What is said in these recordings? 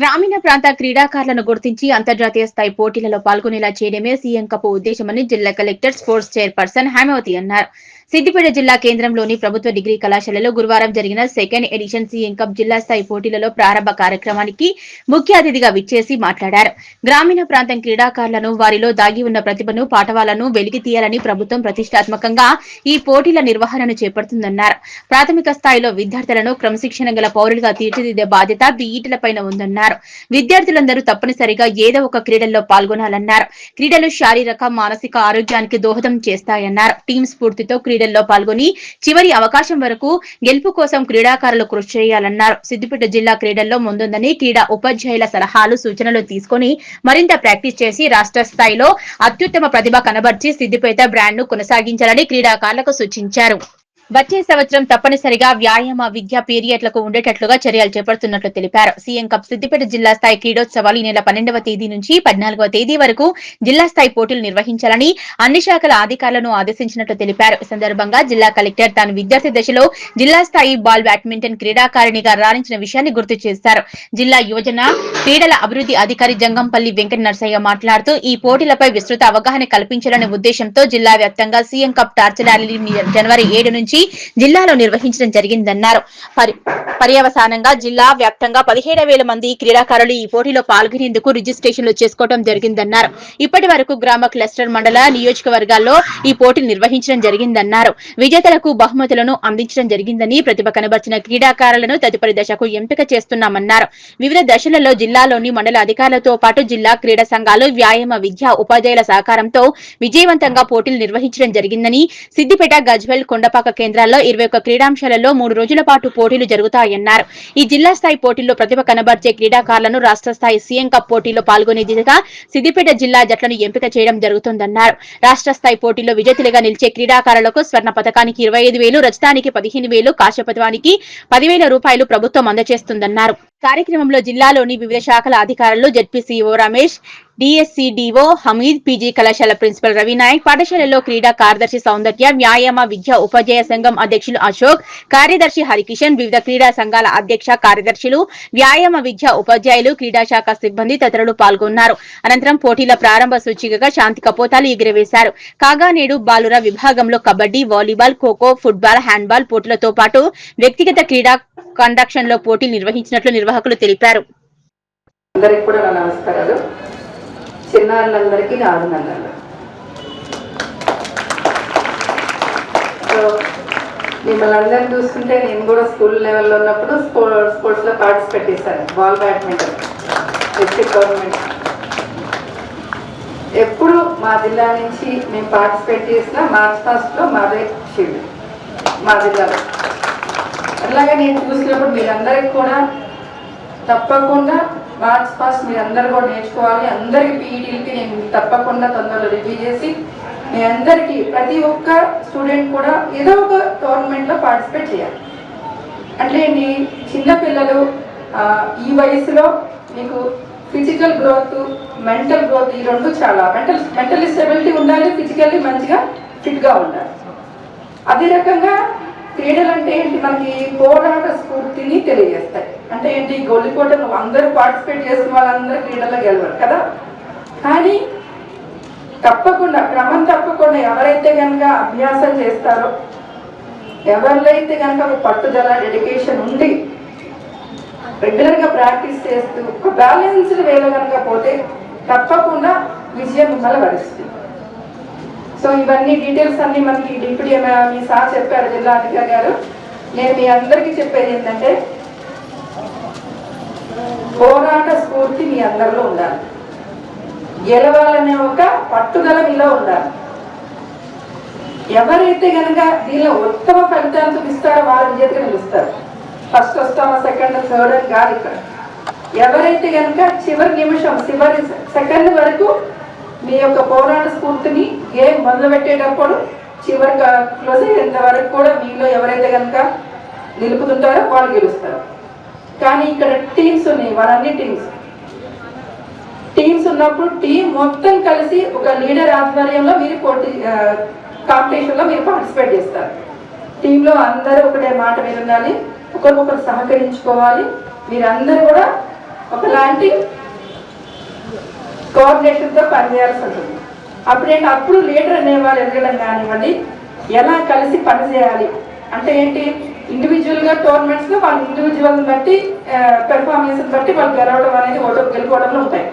గ్రామీణ ప్రాంత క్రీడాకారులను గుర్తించి అంతర్జాతీయ స్థాయి పోటీలలో పాల్గొనేలా చేయడమే సీఎం కప్ ఉద్దేశమని జిల్లా కలెక్టర్ స్పోర్ట్స్ చైర్పర్సన్ హేమావతి అన్నారు. సిద్దిపేట జిల్లా కేంద్రంలోని ప్రభుత్వ డిగ్రీ కళాశాలలో గురువారం జరిగిన సెకండ్ ఎడిషన్ సీఎం కప్ జిల్లా స్థాయి పోటీలలో ప్రారంభ కార్యక్రమానికి ముఖ్య అతిథిగా విచ్చేసి మాట్లాడారు. గ్రామీణ ప్రాంతం క్రీడాకారులను, వారిలో దాగి ఉన్న ప్రతిభను, పాఠవాలను వెలికి తీయాలని ప్రభుత్వం ప్రతిష్టాత్మకంగా ఈ పోటీల నిర్వహణను చేపడుతుందన్నారు. ప్రాథమిక స్థాయిలో విద్యార్థులను క్రమశిక్షణ గల పౌరులుగా తీర్చిదిద్దే బాధ్యత బీఈటీలపైన ఉందన్నారు. విద్యార్థులందరూ తప్పనిసరిగా ఏదో ఒక క్రీడల్లో పాల్గొనాలన్నారు. క్రీడలు శారీరక, మానసిక ఆరోగ్యానికి దోహదం చేస్తాయన్నారు. టీం స్ఫూర్తితో క్రీడల్లో పాల్గొని చివరి అవకాశం వరకు గెలుపు కోసం క్రీడాకారులు కృషి చేయాలన్నారు. సిద్దిపేట జిల్లా క్రీడల్లో ముందుందని క్రీడా ఉపాధ్యాయుల సలహాలు, సూచనలు తీసుకుని మరింత ప్రాక్టీస్ చేసి రాష్ట్ర స్థాయిలో అత్యుత్తమ ప్రతిభ కనబర్చి సిద్దిపేట బ్రాండ్ ను కొనసాగించాలని క్రీడాకారులకు సూచించారు. వచ్చే సంవత్సరం తప్పనిసరిగా వ్యాయామ విద్య పీరియడ్లకు ఉండేటట్లుగా చర్యలు చేపడుతున్నట్లు తెలిపారు. సీఎం కప్ సిద్దిపేట జిల్లా స్థాయి క్రీడోత్సవాలు ఈ నెల 12వ తేదీ నుంచి 14వ తేదీ వరకు జిల్లా స్థాయి పోటీలు నిర్వహించాలని అన్ని శాఖల అధికారులను ఆదేశించినట్లు తెలిపారు. ఈ సందర్భంగా జిల్లా కలెక్టర్ తాను విద్యార్థి దశలో జిల్లా స్థాయి బాల్ బ్యాడ్మింటన్ క్రీడాకారిణిగా రాణించిన విషయాన్ని గుర్తు చేశారు. జిల్లా యువజన క్రీడల అభివృద్ధి అధికారి జంగంపల్లి వెంకట నరసయ్య మాట్లాడుతూ ఈ పోటీలపై విస్తృత అవగాహన కల్పించాలనే ఉద్దేశంతో జిల్లా వ్యాప్తంగా సీఎం కప్ టార్చ్ ర్యాలీని జనవరి 7 నుంచి జిల్లాలో నిర్వహించడం జరిగిందన్నారు. పర్యవసానంగా జిల్లా వ్యాప్తంగా 17,000 మంది క్రీడాకారులు ఈ పోటీలో పాల్గొనేందుకు రిజిస్ట్రేషన్లు చేసుకోవడం జరిగిందన్నారు. ఇప్పటి వరకు గ్రామ, క్లస్టర్, మండల, నియోజకవర్గాల్లో ఈ పోటీలు నిర్వహించడం జరిగిందన్నారు. విజేతలకు బహుమతులను అందించడం జరిగిందని, ప్రతిభ కనబర్చిన క్రీడాకారులను తదుపరి దశకు ఎంపిక చేస్తున్నామన్నారు. వివిధ దశలలో జిల్లాలోని మండల అధికారులతో పాటు జిల్లా క్రీడా సంఘాలు, వ్యాయామ విద్యా ఉపాధ్యాయుల సహకారంతో విజయవంతంగా పోటీలు నిర్వహించడం జరిగిందని, సిద్దిపేట, గజ్వేల్, కొండపాక కేంద్రాల్లో 21 క్రీడాంశాలలో 3 రోజుల పాటు పోటీలు జరుగుతాయన్నారు. ఈ జిల్లా స్థాయి పోటీల్లో ప్రతిభ కనబర్చే క్రీడాకారులను రాష్ట్ర స్థాయి సీఎం కప్ పోటీలో పాల్గొనే దిశగా సిద్దిపేట జిల్లా జట్లను ఎంపిక చేయడం జరుగుతుందన్నారు. రాష్ట్ర స్థాయి పోటీల్లో విజేతలుగా నిలిచే క్రీడాకారులకు స్వర్ణ పథకానికి 25,000, రజతానికి 15,000, కాశ్య పథకానికి 10,000 రూపాయలు ప్రభుత్వం అందజేస్తుందన్నారు. కార్యక్రమంలో జిల్లాలోని వివిధ శాఖల అధికారులు, జెడ్పీసీఓ రమేష్, డిఎస్సీడీఓ హమీద్, పీజీ కళాశాల ప్రిన్సిపల్ రవినాయక్, పాఠశాలలో క్రీడా కార్యదర్శి సౌందర్య, వ్యాయామ విద్యా ఉపాధ్యాయ సంఘం అధ్యక్షులు అశోక్, కార్యదర్శి హరికిషన్, వివిధ క్రీడా సంఘాల అధ్యక్ష కార్యదర్శులు, వ్యాయామ విద్యా ఉపాధ్యాయులు, క్రీడా శాఖ సిబ్బంది తదితరులు పాల్గొన్నారు. అనంతరం పోటీల ప్రారంభ సూచికగా శాంతి కపోతాలు ఎగురవేశారు. కాగా నేడు బాలుర విభాగంలో kabaddi, volleyball, kho kho, football, handball పోటీలతో పాటు వ్యక్తిగత క్రీడా కండక్షన్ లో పోటీలు నిర్వహించినట్లు నిర్వాహకులు తెలిపారు. అందరికీ కూడా నా నమస్కారాలు. చిన్నారులందరికీ నా అభినందనలు. మిమ్మల్ని అందరినీ చూస్తుంటే నేను కూడా స్కూల్ లెవెల్లో ఉన్నప్పుడు స్పోర్ట్స్లో పార్టిసిపేట్ చేశాను. బాల్ బ్యాడ్మింటన్ డిస్ట్రిక్ట్ గవర్నమెంట్ ఎప్పుడు మా జిల్లా నుంచి మేము పార్టిసిపేట్ చేసిన మార్చ్ ఫస్ట్లో మాదే షీల్డ్ మా జిల్లాలో. అలాగే నేను చూసినప్పుడు మీరందరికీ కూడా తప్పకుండా మార్చ్ ఫస్ట్ మీరందరూ కూడా నేర్చుకోవాలి. అందరికీ పీఈటీలకి నేను తప్పకుండా తొందరలో రివ్యూ చేసి మీ అందరికీ ప్రతి ఒక్క స్టూడెంట్ కూడా ఏదో ఒక టోర్నమెంట్లో పార్టిసిపేట్ చేయాలి. అంటే మీ చిన్నపిల్లలు ఈ వయసులో మీకు ఫిజికల్ గ్రోత్, మెంటల్ గ్రోత్ ఈ రెండు చాలా మెంటల్ స్టెబిలిటీ ఉండాలి, ఫిజికల్లీ మంచిగా ఫిట్గా ఉండాలి. అదే రకంగా క్రీడలు అంటే ఏంటి, మనకి పోరాట స్ఫూర్తిని తెలియజేస్తాయి. అంటే ఏంటి, గొల్లిపోట అందరూ పార్టిసిపేట్ చేసిన వాళ్ళందరూ క్రీడల్లో గెలవరు కదా. కానీ తప్పకుండా క్రమం తప్పకుండా ఎవరైతే కనుక అభ్యాసం చేస్తారో, ఎవరైతే కనుక ఒక పట్టుదల, డెడికేషన్ ఉండి రెగ్యులర్గా ప్రాక్టీస్ చేస్తూ ఒక బ్యాలెన్స్డ్ వేలో కనుక పోతే తప్పకుండా విజయం మిమ్మల్ని వరిస్తుంది. సో ఇవన్నీ డీటెయిల్స్ అన్ని మనకి డిప్యూటీ మీ సార్ చెప్పారు, జిల్లా అధికారి గారు. నేను మీ అందరికీ చెప్పేది ఏంటంటే పోరాట స్ఫూర్తి మీ అందరిలో ఉండాలి, గెలవాలనే ఒక పట్టుదల మీలో ఉండాలి. ఎవరైతే కనుక దీనిలో ఉత్తమ ఫలితాలు చూపిస్తారో వారు విజేతగా నిలుస్తారు. ఫస్ట్ వస్తామా, సెకండ్, థర్డ్ అని కాదు. ఇక్కడ ఎవరైతే కనుక చివరి నిమిషం, చివరి సెకండ్ వరకు మీ యొక్క పోరాట స్ఫూర్తిని గేమ్ మొదలు పెట్టేటప్పుడు చివరి క్లోజ్ అయ్యేంత వరకు కూడా మీలో ఎవరైతే కనుక నిలుపుతుంటారో వాళ్ళు గెలుస్తారు. కానీ ఇక్కడ టీమ్స్ ఉన్నాయి, వాళ్ళన్ని టీమ్స్ ఉన్నప్పుడు టీం మొత్తం కలిసి ఒక లీడర్ ఆధ్వర్యంలో మీరు కాంపిటీషన్లో మీరు పార్టిసిపేట్ చేస్తారు. టీంలో అందరూ ఒకటే మాట మీద ఉండాలి, ఒకరికొకరు సహకరించుకోవాలి. మీరందరూ కూడా ఒకలాంటి కోఆర్డినేషన్తో పనిచేయాల్సి ఉంటుంది. అప్పుడు లీడర్ అనేవాళ్ళు ఎదగడం కానివ్వండి, ఎలా కలిసి పనిచేయాలి అంటే ఏంటి, ఇండివిజువల్గా టోర్నమెంట్స్లో వాళ్ళు ఇండివిజువల్ బట్టి పెర్ఫార్మెన్స్ బట్టి వాళ్ళు గెలవడం అనేది గెలుపుకోవడంలో ఉంటాయి.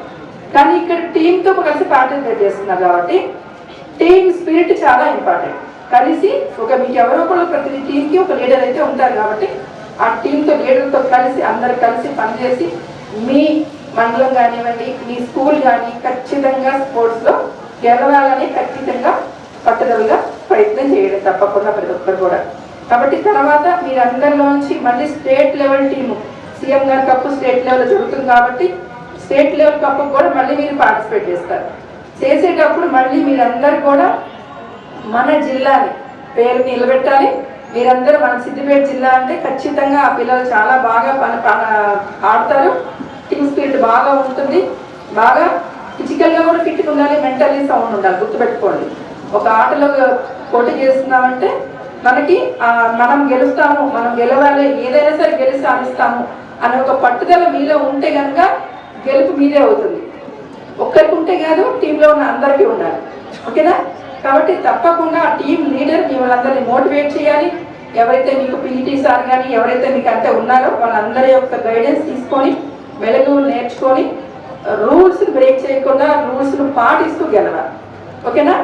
కానీ ఇక్కడ టీంతో కలిసి పార్టిసిపేట్ చేస్తున్నారు కాబట్టి టీమ్ స్పిరిట్ చాలా ఇంపార్టెంట్. కలిసి మీకు ఎవరో కూడా ప్రతి టీంకి ఒక లీడర్ అయితే ఉంటారు కాబట్టి ఆ టీంతో లీడర్తో కలిసి అందరు కలిసి పనిచేసి మీ మండలం కానివ్వండి, మీ స్కూల్ కానీ ఖచ్చితంగా స్పోర్ట్స్లో గెలవాలని ఖచ్చితంగా పట్టుదలగా ప్రయత్నం చేయడం తప్పకుండా ప్రతి ఒక్కరు కూడా. కాబట్టి తర్వాత మీరందరిలోంచి మళ్ళీ స్టేట్ లెవెల్ టీము సీఎం గారి కప్పు స్టేట్ లెవెల్ జరుగుతుంది కాబట్టి స్టేట్ లెవెల్ కప్పు కూడా మళ్ళీ మీరు పార్టిసిపేట్ చేస్తారు. చేసేటప్పుడు మళ్ళీ మీరందరూ కూడా మన జిల్లాని పేరు నిలబెట్టాలి. మీరందరూ మన సిద్దిపేట జిల్లా అంటే ఖచ్చితంగా ఆ పిల్లలు చాలా బాగా ఆడతారు, టీమ్ స్పిరిట్ బాగా ఉంటుంది, బాగా ఫిజికల్గా కూడా ఫిట్గా ఉండాలి, మెంటల్లీ సౌండ్ ఉండాలి. గుర్తుపెట్టుకోండి, ఒక ఆటలో పోటీ చేస్తున్నామంటే మనం గెలుస్తాము, మనం గెలవాలి, ఏదైనా సరే గెలిచి సాధిస్తాము అనే ఒక పట్టుదల మీలో ఉంటే కనుక గెలుపు మీదే అవుతుంది. ఒక్కరికి ఉంటే కాదు, టీంలో ఉన్న అందరికీ ఉండాలి. ఓకేనా? కాబట్టి తప్పకుండా ఆ టీం లీడర్ మిమ్మల్ని అందరినీ మోటివేట్ చేయాలి. ఎవరైతే మీకు పీఈటీ సార్ కానీ ఎవరైతే మీకు అంటే ఉన్నారో వాళ్ళందరి యొక్క గైడెన్స్ తీసుకొని మెలకువలు నేర్చుకొని రూల్స్ బ్రేక్ చేయకుండా రూల్స్ను పాటిస్తూ గెలవాలి. ఓకేనా?